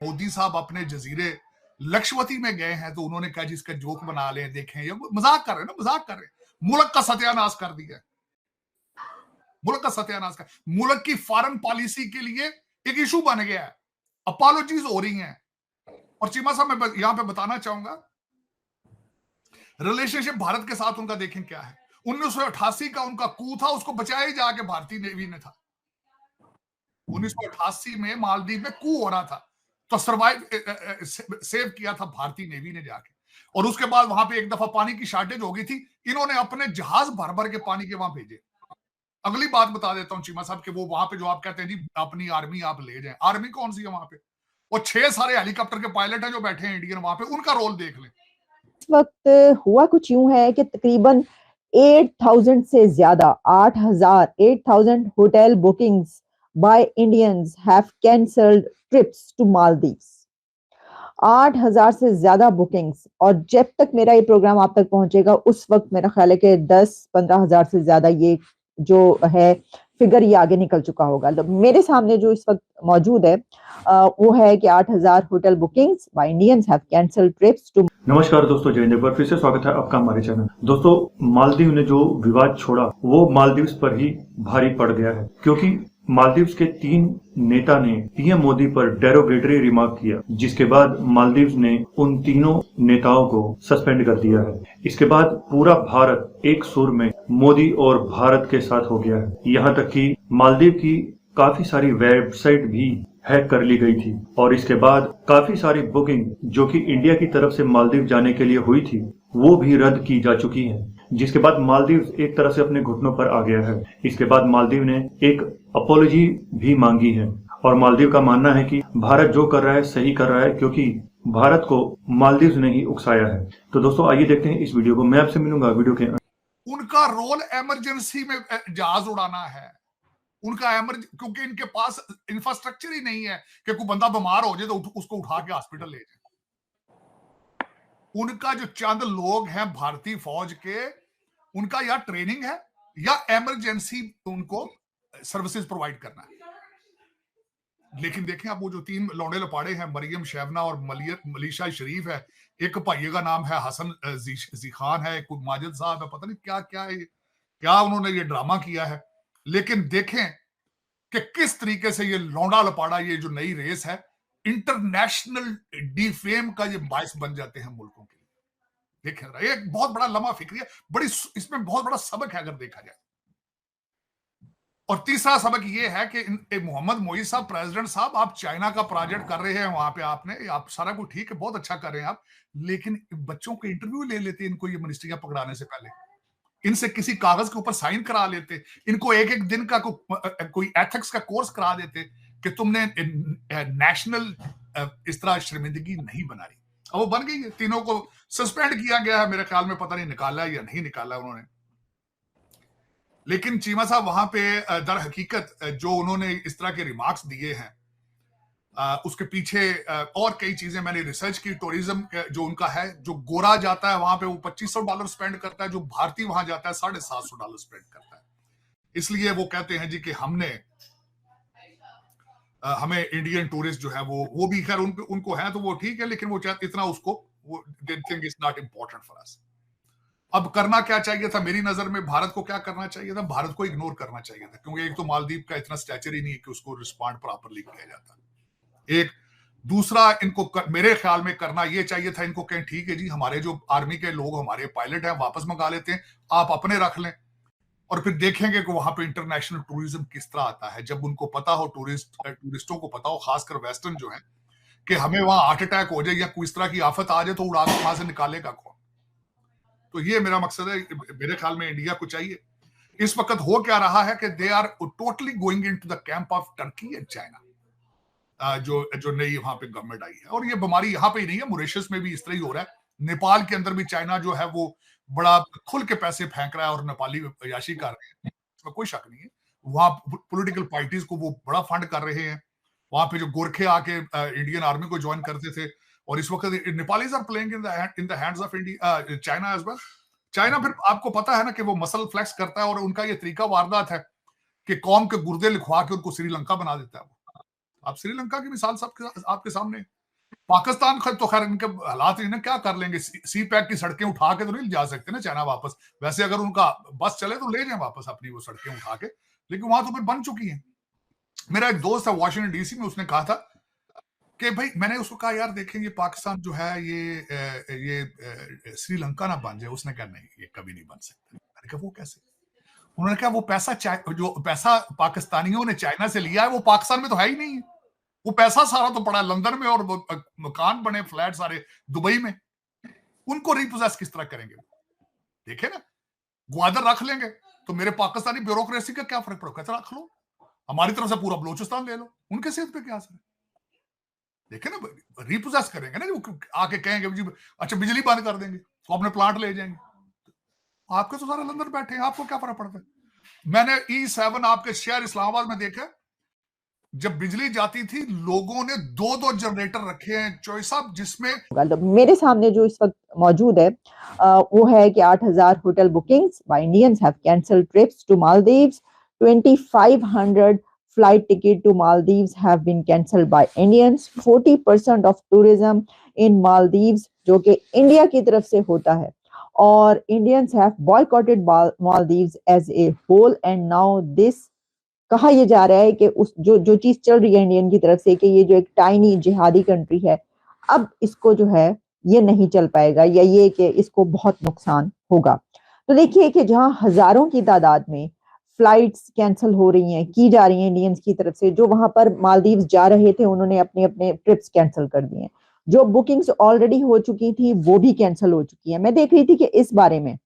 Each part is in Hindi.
मोदी साहब अपने जजीरे लक्षवती में गए हैं तो उन्होंने कहा जिसका जोक बना ले, देखें ये मजाक कर रहे हैं ना, मजाक कर रहे हैं। मुल्क का सत्यानाश कर दिया, मुल्क का सत्यानाश कर, मुल्क की फॉरेन पॉलिसी के लिए एक इशू बन गया है, अपॉलॉजीज हो रही हैं। और चीमा साहब मैं यहां पे बताना चाहूंगा रिलेशनशिप भारत के साथ उनका देखें क्या है। 1988 का उनका कू था, उसको बचाया ही जाके भारतीय नेवी ने था। 1988 में मालदीव में कू हो रहा था तो सर्वाइव सेव किया था भारतीय नेवी ने जाके। और उसके बाद वहां पे एक दफा पानी की शॉर्टेज हो गई थी, इन्होंने अपने जहाज भर भर के पानी के वहां भेजे। अगली बात बता देता हूं चीमा साहब कि वो वहां पे जो आप कहते हैं जी अपनी आर्मी आप ले जाएं, आर्मी कौन सी है वहां पे? वो 6 सारे हेलीकॉप्टर के पायलट हैं जो बैठे हैं इंडियन वहां पे, उनका रोल देख लें। इस वक्त हुआ कुछ यूं है कि तकरीबन 8,000 से ज्यादा 8,000 hotel bookings by Indians have cancelled trips to Maldives. 8,000 से ज्यादा बुकिंग्स, और जब तक मेरा ये प्रोग्राम आप तक पहुंचेगा उस वक्त मेरा ख्याल है कि 10-15 हजार से ज्यादा ये जो है फिगर ये आगे निकल चुका होगा। मेरे सामने जो इस वक्त मौजूद है वो है कि 8,000 hotel bookings by Indians have cancelled trips to. नमस्कार दोस्तों, जय हिंद। एक बार फिर से स्वागत है आपका हमारे चैनल। दोस्तों, मालदीव ने जो विवाद छोड़ा वो मालदीव्स पर ही भारी पड़ गया है, क्योंकि मालदीव्स के 3 नेता ने पीएम मोदी पर डेरोगेटरी रिमार्क किया, जिसके बाद मालदीव्स ने उन तीनों नेताओं को सस्पेंड कर दिया है। इसके बाद पूरा भारत एक सुर में मोदी और भारत के साथ हो गया है। यहाँ तक कि मालदीव की काफी सारी वेबसाइट भी हैक कर ली गई थी, और इसके बाद काफी सारी बुकिंग जो कि इंडिया की तरफ से मालदीव जाने के लिए हुई थी वो भी रद्द की जा चुकी है, जिसके बाद मालदीव एक तरह से अपने घुटनों पर आ गया है। इसके बाद मालदीव ने एक अपॉलॉजी भी मांगी है, और मालदीव का मानना है कि भारत जो कर रहा है सही कर रहा है, क्योंकि भारत को मालदीव ने ही उकसाया है। तो दोस्तों आइए देखते हैं इस वीडियो को। मैं आपसे मिलूंगा वीडियो के। उनका रोल इमरजेंसी में जहाज उड़ाना है, उनका क्योंकि इनके पास इंफ्रास्ट्रक्चर ही नहीं है कि कोई बंदा बीमार हो जाए तो उसको उठा के हॉस्पिटल ले जाए। उनका जो चंद लोग हैं भारतीय फौज के, उनका या ट्रेनिंग है या इमरजेंसी उनको सर्विसेज प्रोवाइड करना है। लेकिन देखें आप वो जो 3 लौंडे लपाड़े हैं, मरियम शैवना और मलीशा शरीफ है, एक भाइये का नाम है हसन जी खान है, कोई माजिद साहब है, पता नहीं क्या क्या है, क्या उन्होंने ये ड्रामा किया है। लेकिन देखें कि किस तरीके से ये लौंडा लपाड़ा, ये जो नई रेस है, इंटरनेशनल डिफेम का ये बायस बन जाते हैं मुल्कों के लिए। देखें एक बहुत बड़ा लम्हा फिक्री है, बड़ी इसमें बहुत बड़ा सबक है अगर देखा जाए। और तीसरा सबक ये है कि मोहम्मद मोईज साहब, प्रेसिडेंट साहब, आप चाइना का प्रोजेक्ट कर रहे हैं वहां पे, आप सारा कुछ ठीक है, बहुत अच्छा कर रहे हैं आप, लेकिन बच्चों के इंटरव्यू ले लेते इनको ये मिनिस्ट्रियां पकड़ाने से पहले, इनसे किसी कागज के ऊपर साइन करा लेते, इनको एक दिन का कोई एथिक्स का कोर्स करा देते कि तुमने नेशनल इस तरह शर्मिंदगी नहीं बनाई। अब वो बन गई है, तीनों को सस्पेंड किया गया है, मेरे ख्याल में पता नहीं निकाला या नहीं निकाला उन्होंने। लेकिन चीमा साहब वहां पे दर हकीकत जो उन्होंने इस तरह के रिमार्क्स दिए हैं, उसके पीछे और कई चीजें मैंने रिसर्च की। टूरिज्म जो उनका है, जो गोरा जाता है वहां पे वो $2,500 स्पेंड करता है, जो भारतीय वहां जाता है $750 स्पेंड करता है। इसलिए वो कहते हैं जी कि हमें इंडियन टूरिस्ट जो है वो भी खैर उनको है तो वो ठीक है, लेकिन वो चाहते इतना उसको वो they think it's not important for us. अब करना क्या चाहिए था मेरी नजर में? भारत को क्या करना चाहिए था? भारत को इग्नोर करना चाहिए था, क्योंकि एक तो मालदीव का इतना स्टैचर ही नहीं है कि उसको रिस्पॉन्ड प्रॉपरली किया जाता। एक दूसरा, इनको मेरे ख्याल में करना ये चाहिए था इनको, कहें ठीक है जी हमारे जो आर्मी के लोग, हमारे पायलट हैं, वापस मंगा लेते हैं, आप अपने रख लें, और फिर देखेंगे कि वहां पे इंटरनेशनल टूरिज्म किस तरह आता है। जब उनको पता हो, टूरिस्टों को पता हो, खासकर वेस्टर्न जो है, कि हमें वहां हार्ट अटैक हो जाए या कोई इस तरह की आफत आ जाए तो उड़ा के वहां से निकालेगा कौन? तो ये मेरा मकसद है, मेरे ख्याल में इंडिया को चाहिए। इस वक्त हो क्या रहा है कि they are totally going into the camp of Turkey and China, जो नई वहां पे गवर्नमेंट आई है। और ये बीमारी यहाँ पे ही नहीं है, मॉरिशस में भी इस तरह ही हो रहा है। नेपाल के अंदर भी चाइना जो है वो बड़ा खुल के पैसे फेंक रहा है और नेपाली अयाशी कर रहे हैं, इसमें कोई शक नहीं है। वहां पॉलिटिकल पार्टीज को वो बड़ा फंड कर रहे हैं। वहां पे जो गोरखे आके इंडियन आर्मी को ज्वाइन करते थे, और इस वक्त Nepalese are playing in the hands of India, China as well. China फिर आपको पता है ना कि वो मसल फ्लेक्स करता है, और उनका ये तरीका वारदात है कि कौम के गुर्दे लिखवा के उनको श्रीलंका बना देता है। आप श्रीलंका की मिसाल सबके आपके सामने। पाकिस्तान तो खैर इनके हालात इन्हें क्या कर लेंगे, सी पैक की सड़कें उठा के तो नहीं जा सकते ना चाइना वापस। वैसे अगर उनका बस चले तो ले जाए वापस अपनी वो सड़कें उठा के, लेकिन वहां तो फिर बन चुकी हैं। मेरा एक दोस्त है वाशिंगटन डीसी में, उसने कहा था कि भाई, मैंने उसको कहा यार देखें ये पाकिस्तान जो है ये श्रीलंका ना बन जाए। उसने कहा नहीं, ये कभी नहीं बन सकता। मैंने कहा वो कैसे? उन्होंने कहा वो पैसा जो पैसा पाकिस्तानियों ने चाइना से लिया है वो पाकिस्तान में तो है ही नहीं है। वो पैसा सारा तो पड़ा है लंदन में, और मकान बने, फ्लैट सारे दुबई में। उनको रिपोजेस किस तरह करेंगे? देखे ना, ग्वादर रख लेंगे तो मेरे पाकिस्तानी ब्यूरोक्रेसी का क्या फर्क पड़ेगा? रख लो, हमारी तरफ से पूरा बलूचिस्तान ले लो, उनके सेहत पे क्या असर है? देखे ना, रिपोजेस करेंगे ना, वो आके कहेंगे जी अच्छा बिजली बंद कर देंगे तो अपने प्लांट ले जाएंगे। आपके तो सारे लंदन बैठे हैं, आपको क्या फर्क पड़ता है? मैंने E7 आपके शहर इस्लामाबाद में देखा, जब बिजली जाती थी लोगों ने 2-2 जनरेटर रखे हैं चौई साहब, जिसमें मेरे सामने जो इस वक्त मौजूद है वो है कि 8,000 hotel bookings by Indians have cancelled trips to Maldives. 2,500 flight ticket to Maldives have been cancelled by Indians. 40% of tourism in Maldives जो कि इंडिया की तरफ से होता है, और Indians have boycotted Maldives as a whole, and now this कहा यह जा रहा है कि उस जो चीज चल रही है इंडियन की तरफ से कि ये जो एक टाइनी जिहादी कंट्री है, अब इसको जो है ये नहीं चल पाएगा, या ये कि इसको बहुत नुकसान होगा। तो देखिए कि जहां हजारों की तादाद में फ्लाइट्स कैंसिल हो रही हैं, की जा रही हैं इंडियंस की तरफ से, जो वहां पर मालदीव्स जा रहे थे उन्होंने अपने अपने ट्रिप्स कैंसिल कर दिए हैं। जो बुकिंग्स ऑलरेडी हो चुकी थी वो भी कैंसिल हो चुकी है। मैं देख रही थी कि इस बारे में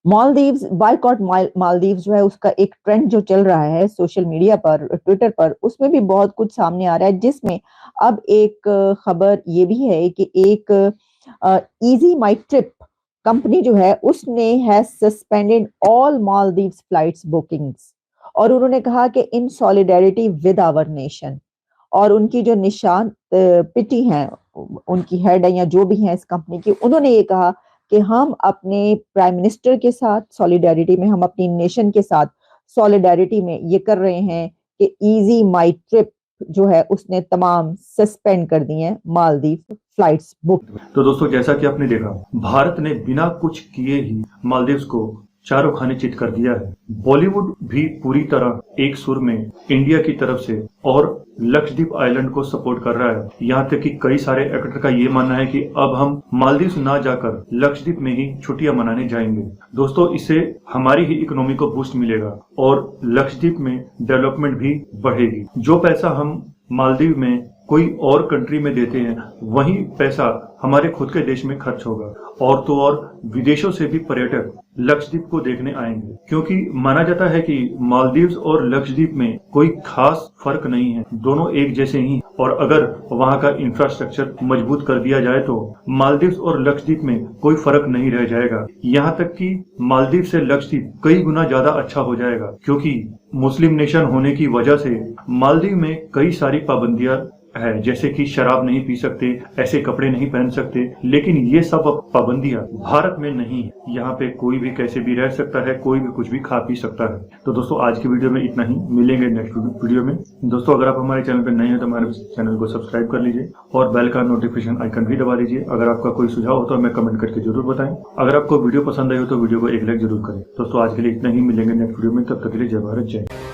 मालदीव्स बायकॉट मालदीव्स जो है उसका एक ट्रेंड जो चल रहा है सोशल मीडिया पर, ट्विटर पर, उसमें भी बहुत कुछ सामने आ रहा है, जिसमें अब एक खबर ये भी है कि एक इजी माई ट्रिप कंपनी जो है उसने has suspended all Maldives flights bookings, और उन्होंने कहा कि इन सॉलिडेरिटी विद आवर नेशन। और उनकी जो निशान पिटी हैं, उनकी हेड है या जो भी है इस कंपनी की, उन्होंने ये कहा कि हम अपने प्राइम मिनिस्टर के साथ सॉलिडेरिटी में, हम अपनी नेशन के साथ सॉलिडेरिटी में ये कर रहे हैं कि इजी माई ट्रिप जो है उसने तमाम सस्पेंड कर दी हैं मालदीव फ्लाइट्स बुक। तो दोस्तों, जैसा कि आपने देखा, भारत ने बिना कुछ किए ही मालदीव्स को चारों खाने चित कर दिया है। बॉलीवुड भी पूरी तरह एक सुर में इंडिया की तरफ से और लक्षद्वीप आइलैंड को सपोर्ट कर रहा है। यहाँ तक कि कई सारे एक्टर का ये मानना है कि अब हम मालदीव ना जाकर लक्षद्वीप में ही छुट्टियां मनाने जाएंगे। दोस्तों, इससे हमारी ही इकोनॉमी को बूस्ट मिलेगा और लक्षद्वीप में डेवलपमेंट भी बढ़ेगी। जो पैसा हम मालदीव में कोई और कंट्री में देते हैं, वही पैसा हमारे खुद के देश में खर्च होगा, और तो और विदेशों से भी पर्यटक लक्षद्वीप को देखने आएंगे, क्योंकि माना जाता है कि मालदीव्स और लक्षद्वीप में कोई खास फर्क नहीं है, दोनों एक जैसे ही। और अगर वहां का इंफ्रास्ट्रक्चर मजबूत कर दिया जाए तो मालदीव्स और लक्षद्वीप में कोई फर्क नहीं रह जाएगा। यहाँ तक कि मालदीव से लक्षद्वीप कई गुना ज्यादा अच्छा हो जाएगा, क्योंकि मुस्लिम नेशन होने की वजह से मालदीव में कई सारी पाबंदियां है, जैसे कि शराब नहीं पी सकते, ऐसे कपड़े नहीं पहन सकते, लेकिन ये सब पाबंदियां भारत में नहीं है। यहाँ पे कोई भी कैसे भी रह सकता है, कोई भी कुछ भी खा पी सकता है। तो दोस्तों, आज की वीडियो में इतना ही, मिलेंगे नेक्स्ट वीडियो में। दोस्तों, अगर आप हमारे चैनल पर नए हैं तो हमारे चैनल को सब्सक्राइब कर लीजिए और बेल का नोटिफिकेशन आइकन भी दबा लीजिए। अगर आपका कोई सुझाव हो तो हमें कमेंट करके जरूर बताएं। अगर आपको वीडियो पसंद आई हो तो वीडियो को एक लाइक जरूर करें। दोस्तों, आज के लिए इतना ही, मिलेंगे नेक्स्ट वीडियो में। तब तक के लिए जय भारत, जय।